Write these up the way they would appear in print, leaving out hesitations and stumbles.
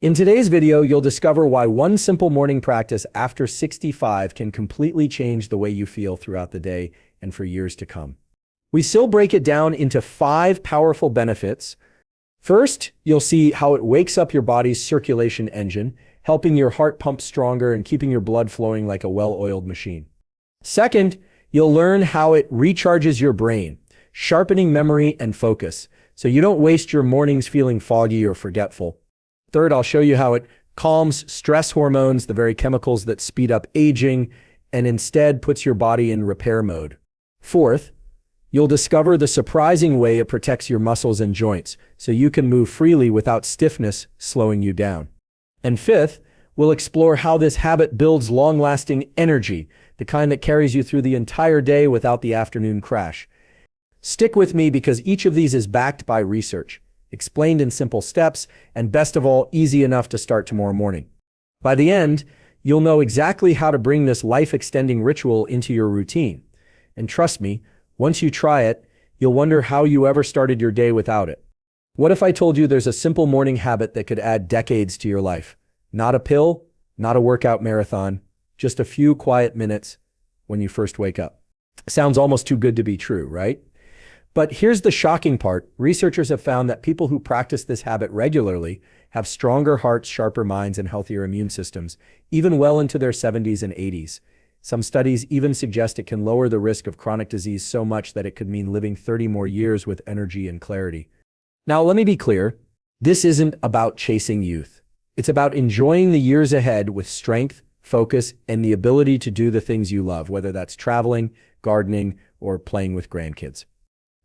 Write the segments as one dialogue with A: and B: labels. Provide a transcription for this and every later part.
A: In today's video, you'll discover why one simple morning practice after 65 can completely change the way you feel throughout the day and for years to come. We still break it down into 5 powerful benefits. First, you'll see how it wakes up your body's circulation engine, helping your heart pump stronger and keeping your blood flowing like a well-oiled machine. Second, you'll learn how it recharges your brain, sharpening memory and focus, so you don't waste your mornings feeling foggy or forgetful. Third, I'll show you how it calms stress hormones, the very chemicals that speed up aging, and instead puts your body in repair mode. Fourth, you'll discover the surprising way it protects your muscles and joints, so you can move freely without stiffness slowing you down. And fifth, we'll explore how this habit builds long-lasting energy, the kind that carries you through the entire day without the afternoon crash. Stick with me because each of these is backed by research, explained in simple steps, and best of all, easy enough to start tomorrow morning. By the end, you'll know exactly how to bring this life-extending ritual into your routine. And trust me, once you try it, you'll wonder how you ever started your day without it. What if I told you there's a simple morning habit that could add decades to your life? Not a pill, not a workout marathon, just a few quiet minutes when you first wake up. Sounds almost too good to be true, right? But here's the shocking part. Researchers have found that people who practice this habit regularly have stronger hearts, sharper minds, and healthier immune systems, even well into their 70s and 80s. Some studies even suggest it can lower the risk of chronic disease so much that it could mean living 30 more years with energy and clarity. Now, let me be clear. This isn't about chasing youth. It's about enjoying the years ahead with strength, focus, and the ability to do the things you love, whether that's traveling, gardening, or playing with grandkids.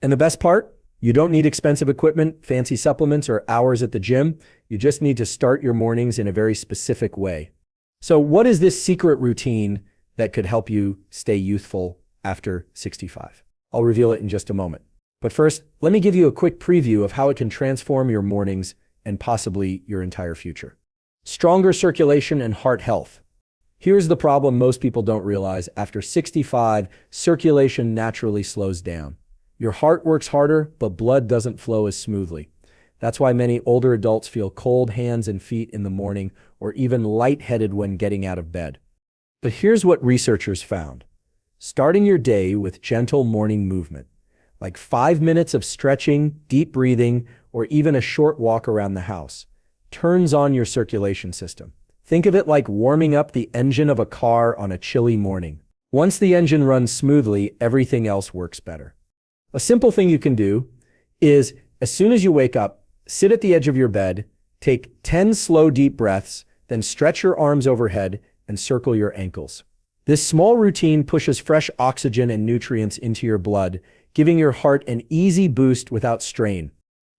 A: And the best part? You don't need expensive equipment, fancy supplements, or hours at the gym. You just need to start your mornings in a very specific way. So what is this secret routine that could help you stay youthful after 65? I'll reveal it in just a moment. But first, let me give you a quick preview of how it can transform your mornings and possibly your entire future. Stronger circulation and heart health. Here's the problem most people don't realize. After 65, circulation naturally slows down. Your heart works harder, but blood doesn't flow as smoothly. That's why many older adults feel cold hands and feet in the morning or even lightheaded when getting out of bed. But here's what researchers found. Starting your day with gentle morning movement, like 5 minutes of stretching, deep breathing, or even a short walk around the house, turns on your circulation system. Think of it like warming up the engine of a car on a chilly morning. Once the engine runs smoothly, everything else works better. A simple thing you can do is, as soon as you wake up, sit at the edge of your bed, take 10 slow deep breaths, then stretch your arms overhead and circle your ankles. This small routine pushes fresh oxygen and nutrients into your blood, giving your heart an easy boost without strain.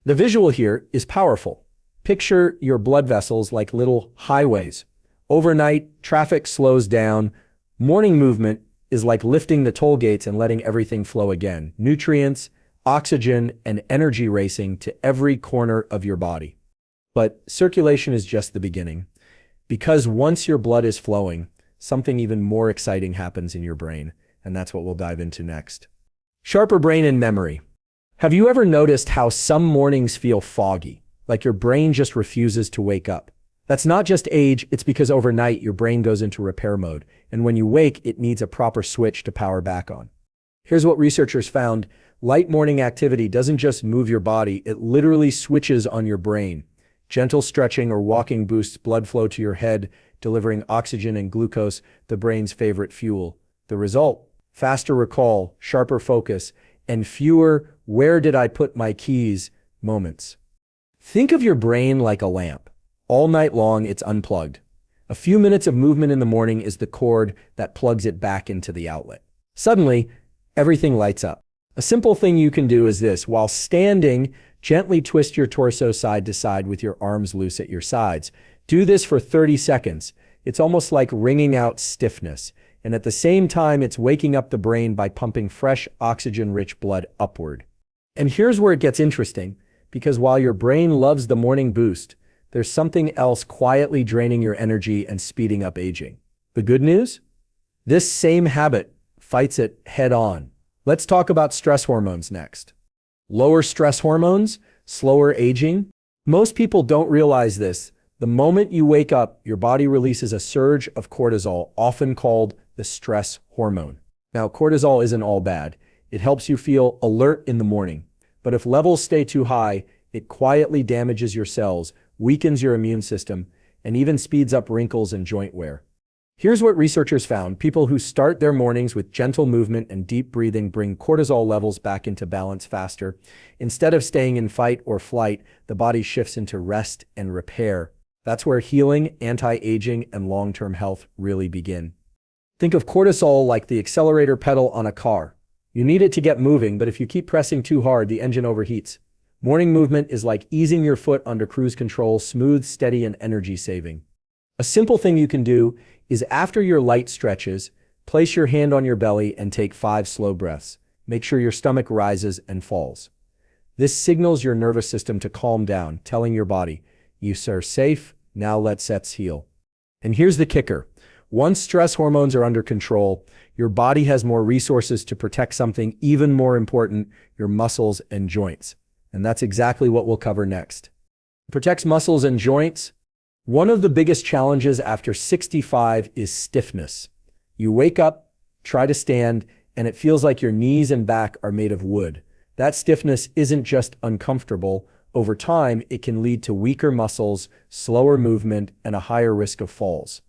A: The visual here is powerful. Picture your blood vessels like little highways. Overnight, traffic slows down. Morning movement is like lifting the toll gates and letting everything flow again. Nutrients, oxygen, and energy racing to every corner of your body. But circulation is just the beginning. Because once your blood is flowing, something even more exciting happens in your brain, and that's what we'll dive into next. Sharper brain and memory. Have you ever noticed how some mornings feel foggy, like your brain just refuses to wake up? That's not just age, it's because overnight your brain goes into repair mode, and when you wake, it needs a proper switch to power back on. Here's what researchers found. Light morning activity doesn't just move your body, it literally switches on your brain. Gentle stretching or walking boosts blood flow to your head, delivering oxygen and glucose, the brain's favorite fuel. The result? Faster recall, sharper focus, and fewer "where did I put my keys" moments. Think of your brain like a lamp. All night long, it's unplugged. A few minutes of movement in the morning is the cord that plugs it back into the outlet. Suddenly, everything lights up. A simple thing you can do is this. While standing, gently twist your torso side to side with your arms loose at your sides. Do this for 30 seconds. It's almost like wringing out stiffness. And at the same time, it's waking up the brain by pumping fresh, oxygen-rich blood upward. And here's where it gets interesting, because while your brain loves the morning boost, there's something else quietly draining your energy and speeding up aging. The good news? This same habit fights it head on. Let's talk about stress hormones next. Lower stress hormones, slower aging. Most people don't realize this. The moment you wake up, your body releases a surge of cortisol, often called the stress hormone. Now, cortisol isn't all bad. It helps you feel alert in the morning. But if levels stay too high, it quietly damages your cells, weakens your immune system, and even speeds up wrinkles and joint wear. Here's what researchers found. People who start their mornings with gentle movement and deep breathing bring cortisol levels back into balance faster. Instead of staying in fight or flight, the body shifts into rest and repair. That's where healing, anti-aging, and long-term health really begin. Think of cortisol like the accelerator pedal on a car. You need it to get moving, but if you keep pressing too hard, the engine overheats. Morning movement is like easing your foot under cruise control, smooth, steady, and energy-saving. A simple thing you can do is after your light stretches, place your hand on your belly and take 5 slow breaths. Make sure your stomach rises and falls. This signals your nervous system to calm down, telling your body, "You are safe, now let's heal." And here's the kicker. Once stress hormones are under control, your body has more resources to protect something even more important, your muscles and joints. And that's exactly what we'll cover next. It protects muscles and joints. One of the biggest challenges after 65 is stiffness. You wake up, try to stand, and it feels like your knees and back are made of wood. That stiffness isn't just uncomfortable. Over time, it can lead to weaker muscles, slower movement, and a higher risk of falls.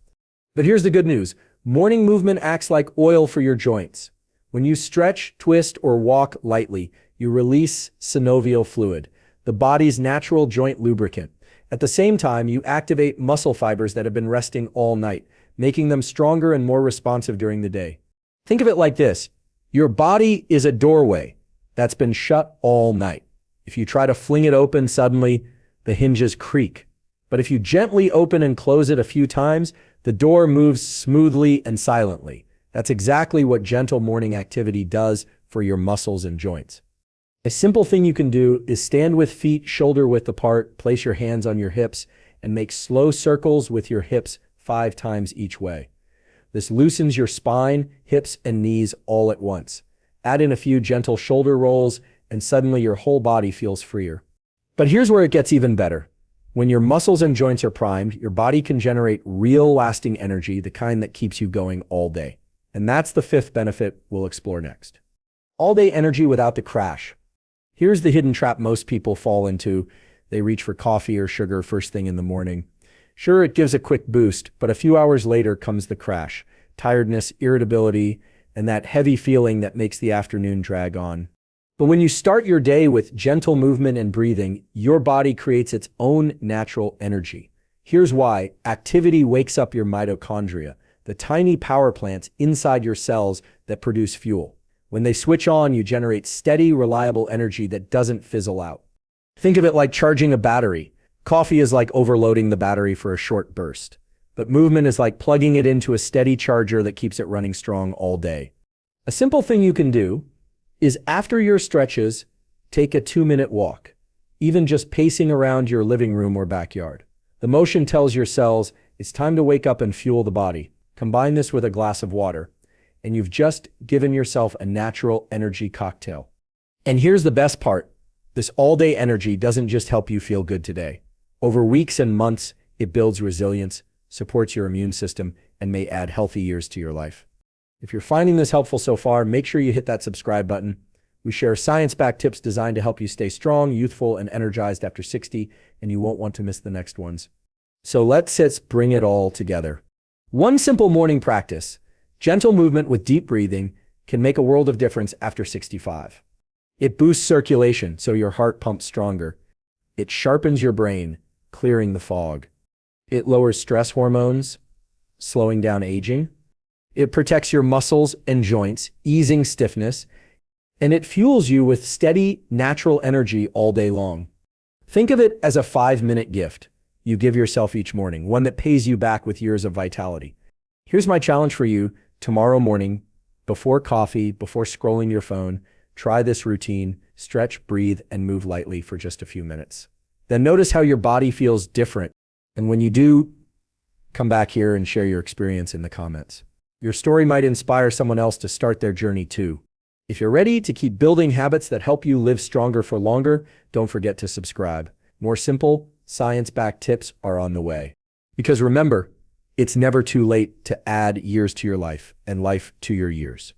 A: But here's the good news. Morning movement acts like oil for your joints. When you stretch, twist, or walk lightly, you release synovial fluid, the body's natural joint lubricant. At the same time, you activate muscle fibers that have been resting all night, making them stronger and more responsive during the day. Think of it like this. Your body is a doorway that's been shut all night. If you try to fling it open suddenly, the hinges creak. But if you gently open and close it a few times, the door moves smoothly and silently. That's exactly what gentle morning activity does for your muscles and joints. A simple thing you can do is stand with feet shoulder width apart, place your hands on your hips, and make slow circles with your hips 5 times each way. This loosens your spine, hips, and knees all at once. Add in a few gentle shoulder rolls, and suddenly your whole body feels freer. But here's where it gets even better. When your muscles and joints are primed, your body can generate real lasting energy, the kind that keeps you going all day. And that's the 5th benefit we'll explore next. All-day energy without the crash. Here's the hidden trap most people fall into. They reach for coffee or sugar first thing in the morning. Sure, it gives a quick boost, but a few hours later comes the crash. Tiredness, irritability, and that heavy feeling that makes the afternoon drag on. But when you start your day with gentle movement and breathing, your body creates its own natural energy. Here's why. Activity wakes up your mitochondria, the tiny power plants inside your cells that produce fuel. When they switch on, you generate steady, reliable energy that doesn't fizzle out. Think of it like charging a battery. Coffee is like overloading the battery for a short burst. But movement is like plugging it into a steady charger that keeps it running strong all day. A simple thing you can do is after your stretches, take a 2-minute walk, even just pacing around your living room or backyard. The motion tells your cells it's time to wake up and fuel the body. Combine this with a glass of water, and you've just given yourself a natural energy cocktail. And here's the best part. This all-day energy doesn't just help you feel good today. Over weeks and months, it builds resilience, supports your immune system, and may add healthy years to your life. If you're finding this helpful so far, make sure you hit that subscribe button. We share science-backed tips designed to help you stay strong, youthful, and energized after 60, and you won't want to miss the next ones. So let's bring it all together. One simple morning practice, gentle movement with deep breathing, can make a world of difference after 65. It boosts circulation so your heart pumps stronger. It sharpens your brain, clearing the fog. It lowers stress hormones, slowing down aging. It protects your muscles and joints, easing stiffness, and it fuels you with steady, natural energy all day long. Think of it as a 5-minute gift you give yourself each morning, one that pays you back with years of vitality. Here's my challenge for you. Tomorrow morning, before coffee, before scrolling your phone, try this routine, stretch, breathe, and move lightly for just a few minutes. Then notice how your body feels different. And when you do, come back here and share your experience in the comments. Your story might inspire someone else to start their journey too. If you're ready to keep building habits that help you live stronger for longer, don't forget to subscribe. More simple, science-backed tips are on the way. Because remember, it's never too late to add years to your life and life to your years.